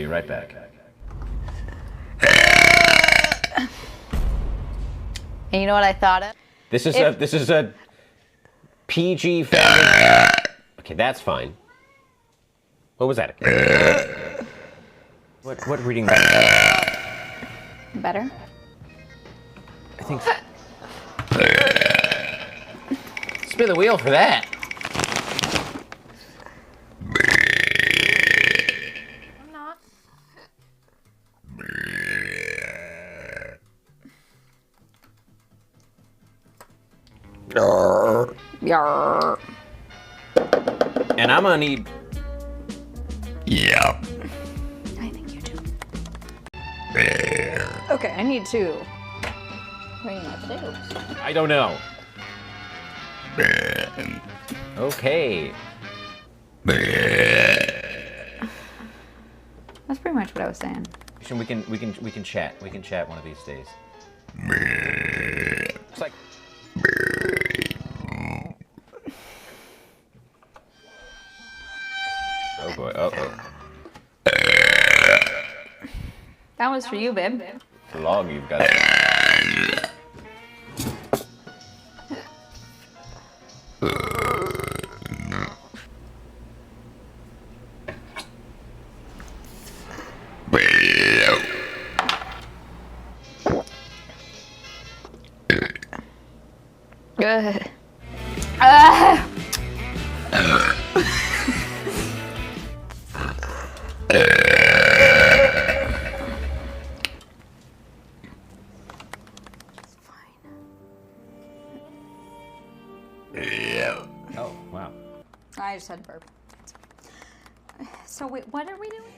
be right back. And you know what I thought of? This is a PG family. Okay, that's fine. What was that? What reading? Better? I think. Spin the wheel for that. I'm not. Yarr. And I'm gonna need. Yeah. I think you do. Okay, I need two. What are you not do? I don't know. Okay. That's pretty much what I was saying. We can chat. We can chat one of these days. It's like. Oh boy. Uh-oh. That was for you, babe. It's long you've got it. Good. Oh wow. I just had burp. So wait, what are we doing?